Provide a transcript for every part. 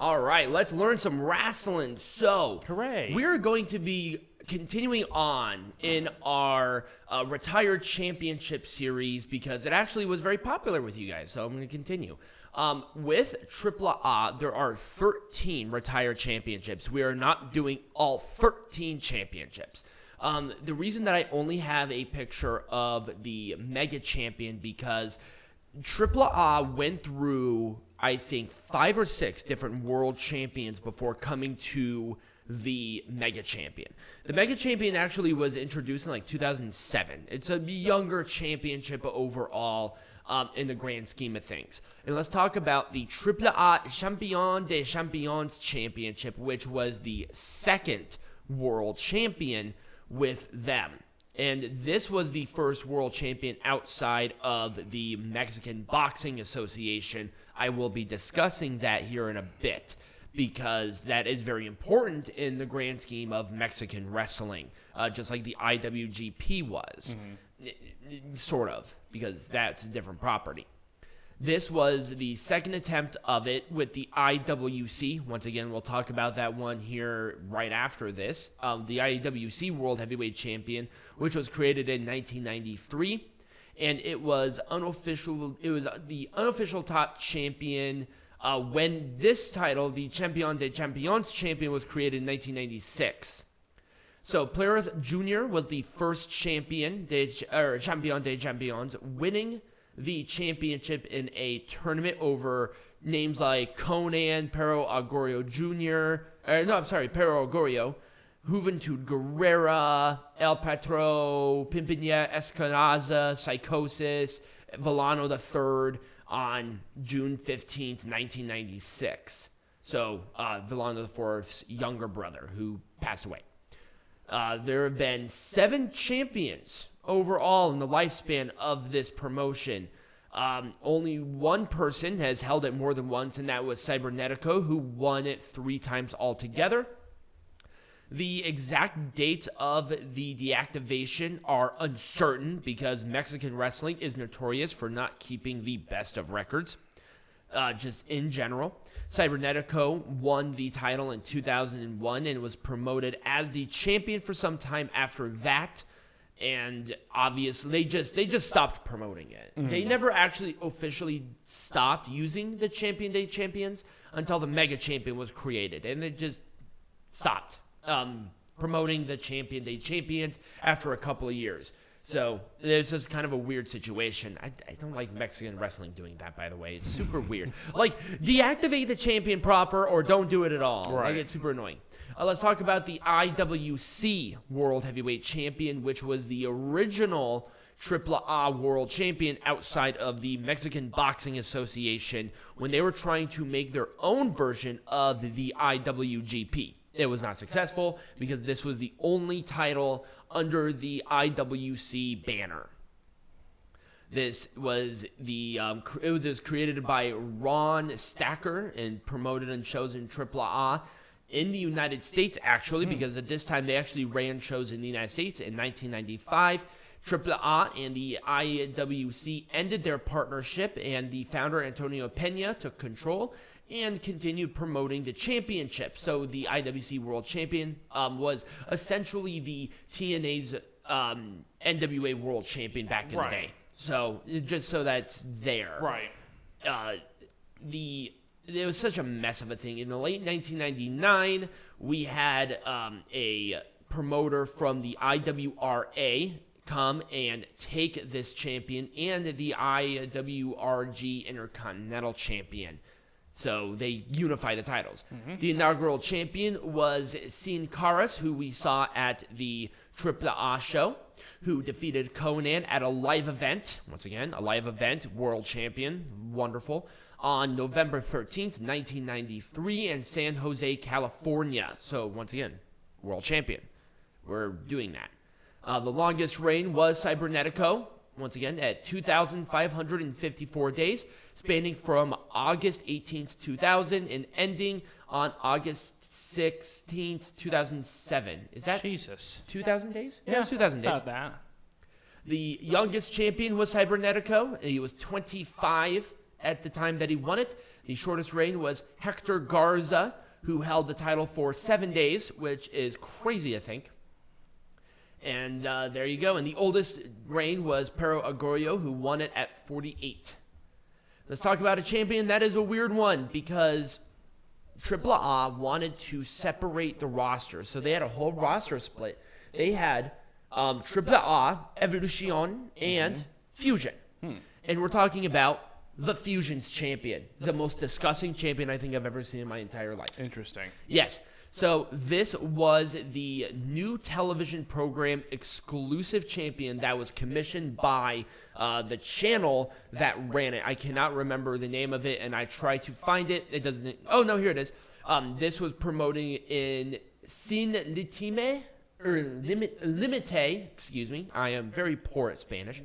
All right, let's learn some wrestling. So, Hooray. we're going to be continuing on in our Retired Championship series because it actually was very popular with you guys, so I'm going to continue. With AAA, there are 13 Retired Championships. We are not doing all 13 championships. The reason that I only have a picture of the Mega Champion because AAA went through, I think, 5 or 6 different world champions before coming to the Mega Champion. The Mega Champion actually was introduced in like 2007. It's a younger championship overall in the grand scheme of things. And let's talk about the AAA Champion des Champions Championship, which was the second world champion with them. And this was the first world champion outside of the Mexican Boxing Association. I will be discussing that here in a bit because that is very important in the grand scheme of Mexican wrestling, just like the IWGP was, sort of, because that's a different property. This was the second attempt of it with the IWC. Once again, we'll talk about that one here right after this. The IWC World Heavyweight Champion, which was created in 1993, and it was unofficial. It was the unofficial top champion when this title, the Champion des Champions champion, was created in 1996. So Plereth Jr. was the first champion, Champion des Champions, winning the championship in a tournament over names like Conan, Pero Agorio Jr., Pero Agorio, Juventud Guerrera, El Patro, Pimpinha Escanaza, Psychosis, Villano IV on June 15th, 1996. So, Villano IV's younger brother who passed away. There have been 7 champions overall in the lifespan of this promotion. Only one person has held it more than once, and that was Cibernaetico, who won it 3 times altogether. The exact dates of the deactivation are uncertain because Mexican wrestling is notorious for not keeping the best of records, just in general. Cibernaetico won the title in 2001 and was promoted as the champion for some time after that. And obviously, they just stopped promoting it. Mm-hmm. They never actually officially stopped using the Champion Day Champions until the Mega Champion was created. And they just stopped promoting the Champion Day Champions after a couple of years. So it's just kind of a weird situation. I don't like Mexican wrestling doing that, by the way. It's super weird. Like, deactivate the champion proper or don't do it at all. Right. Like, it's super annoying. Let's talk about the IWC World Heavyweight Champion, which was the original AAA World Champion outside of the Mexican Boxing Association when they were trying to make their own version of the IWGP. It was not successful because this was the only title under the IWC banner. This was it was created by Ron Stacker and promoted and shows in AAA in the United States, actually, because at this time they actually ran shows in the United States in 1995. AAA and the IWC ended their partnership, and the founder, Antonio Pena, took control and continued promoting the championship. So the IWC World Champion was essentially the TNA's NWA World Champion back in the day. So just so that's there. Right. It was such a mess of a thing. In the late 1999, we had a promoter from the IWRA come and take this champion and the IWRG Intercontinental Champion. So they unify the titles. Mm-hmm. The inaugural champion was Sin Caras, who we saw at the AAA show, who defeated Conan at a live event. Once again, a live event, world champion, wonderful, on November 13th, 1993 in San Jose, California. So once again, world champion. We're doing that. The longest reign was Cibernaetico, once again, at 2,554 days, spanning from August 18th, 2000, and ending on August 16th, 2007. Is that Jesus 2,000 days? Yeah, 2,000 days. About that. The youngest champion was Cibernaetico. He was 25 at the time that he won it. The shortest reign was Hector Garza, who held the title for 7 days, which is crazy, I think. And there you go. And the oldest reign was Pero Agorio, who won it at 48. Let's talk about a champion that is a weird one because AAA wanted to separate the roster. So they had a whole roster split. They had AAA, Evolution, and Fusion. And we're talking about the Fusion's champion, the most disgusting champion I think I've ever seen in my entire life. Interesting. Yes. So this was the new television program exclusive champion that was commissioned by the channel that ran it. I cannot remember the name of it, and I tried to find it. It doesn't. Oh no, here it is. This was promoting in Sin Litime or Limite. Excuse me. I am very poor at Spanish.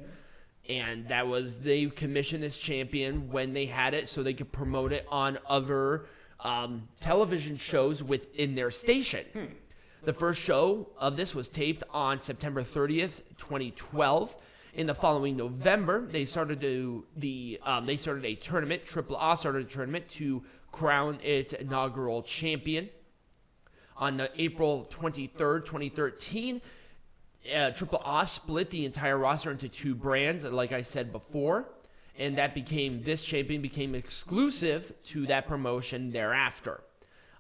And that was, they commissioned this champion when they had it so they could promote it on other television shows within their station. The first show of this was taped on September 30th, 2012. In the following November, they started a tournament. AAA started a tournament to crown its inaugural champion. On April 23rd, 2013, AAA split the entire roster into 2 brands, like I said before, and this champion became exclusive to that promotion thereafter.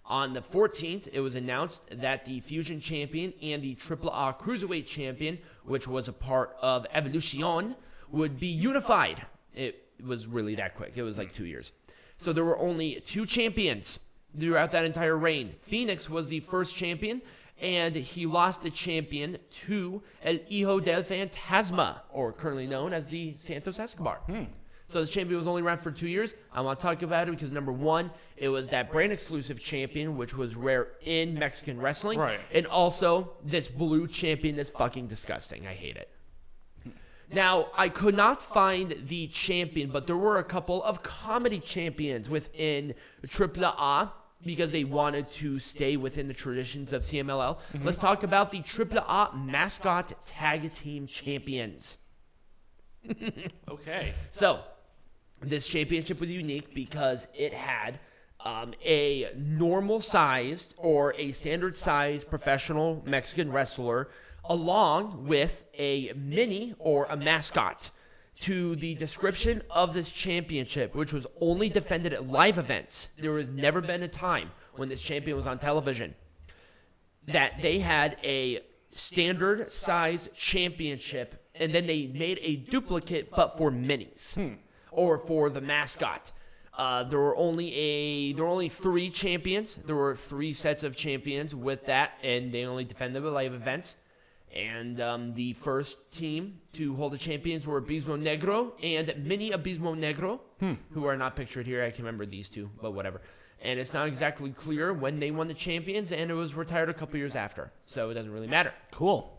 On the 14th, it was announced that the Fusion champion and the AAA Cruiserweight champion, which was a part of Evolution, would be unified. It was really that quick. It was like 2 years. So there were only 2 champions throughout that entire reign. Phoenix was the first champion, and he lost the champion to El Hijo del Fantasma, or currently known as the Santos Escobar. So this champion was only around for 2 years. I want to talk about it because, number one, it was that brand-exclusive champion, which was rare in Mexican wrestling. Right. And also, this blue champion is fucking disgusting. I hate it. Now, I could not find the champion, but there were a couple of comedy champions within AAA because they wanted to stay within the traditions of CMLL. Let's talk about the AAA Mascot Tag Team Champions. Okay. So, this championship was unique because it had a normal-sized or a standard-sized professional Mexican wrestler along with a mini or a mascot. To the description of this championship, which was only defended at live events, there has never been a time when this champion was on television that they had a standard size championship and then they made a duplicate but for minis or for the mascot. There were only 3 champions. There were 3 sets of champions with that, and they only defended at live events. And the first team to hold the champions were Abismo Negro and Mini Abismo Negro, who are not pictured here. I can remember these 2, but whatever. And it's not exactly clear when they won the champions, and it was retired a couple years after, so it doesn't really matter. Cool.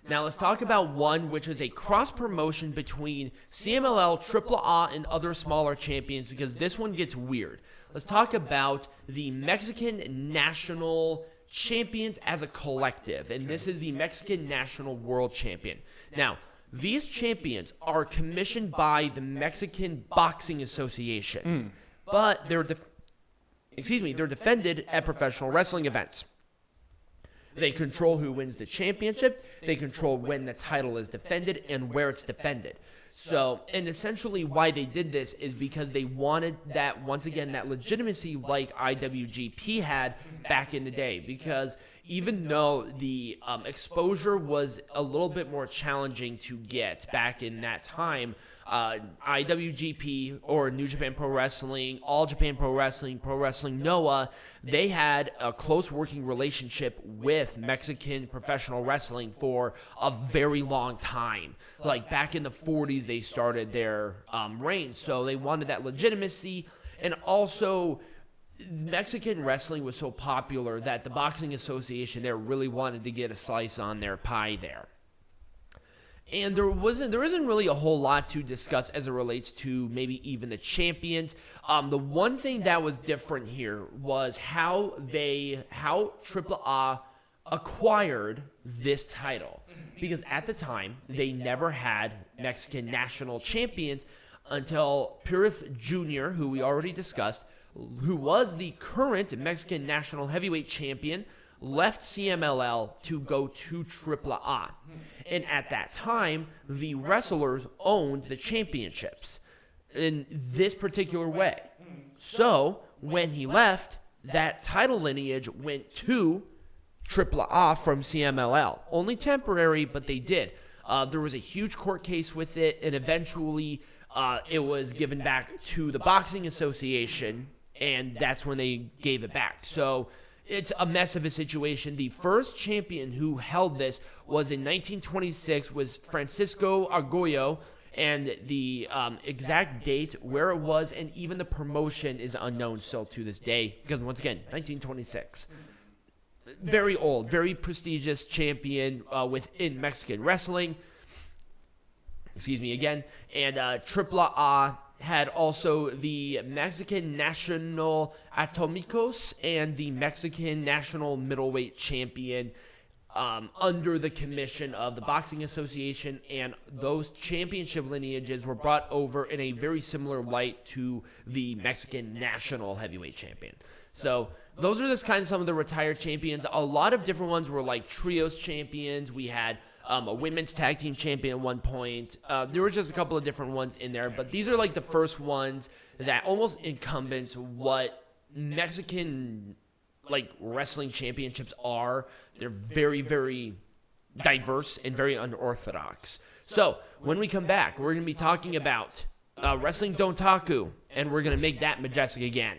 Now let's talk about one which is a cross-promotion between CMLL, AAA, and other smaller champions, because this one gets weird. Let's talk about the Mexican National Champions as a collective, and this is the Mexican National World Champion. Now, these champions are commissioned by the Mexican Boxing Association, but they're defended at professional wrestling events. They control who wins the championship, they control when the title is defended, and where it's defended. So, and essentially why they did this is because they wanted that, once again, that legitimacy like IWGP had back in the day. Because even though the exposure was a little bit more challenging to get back in that time, IWGP or New Japan Pro Wrestling, All Japan Pro Wrestling Noah, they had a close working relationship with Mexican professional wrestling for a very long time. Like back in the 40s, they started their reign, so they wanted that legitimacy. And also, Mexican wrestling was so popular that the Boxing Association there really wanted to get a slice on their pie there. And there isn't really a whole lot to discuss as it relates to maybe even the champions. The one thing that was different here was how AAA acquired this title. Because at the time, they never had Mexican national champions until Purrazzo Jr., who we already discussed, who was the current Mexican national heavyweight champion, left CMLL to go to AAA. And at that time, the wrestlers owned the championships in this particular way. So when he left, that title lineage went to AAA from CMLL. Only temporary, but they did. There was a huge court case with it, and eventually it was given back to the Boxing Association, and that's when they gave it back. So it's a mess of a situation. The first champion who held this was in 1926, was Francisco Argoyo, and the exact date, where it was, and even the promotion is unknown still to this day, because once again, 1926. Very old, very prestigious champion within Mexican wrestling. Excuse me again. And AAA had also the Mexican National Atomicos and the Mexican National Middleweight Champion under the commission of the Boxing Association, and those championship lineages were brought over in a very similar light to the Mexican National Heavyweight Champion. So those are just kind of some of the retired champions. A lot of different ones were like trios champions. We had a women's tag team champion at one point. There were just a couple of different ones in there, but these are like the first ones that almost encompass what Mexican like wrestling championships are. They're very, very diverse and very unorthodox. So when we come back, we're going to be talking about Wrestling Dontaku, and we're going to make that majestic again.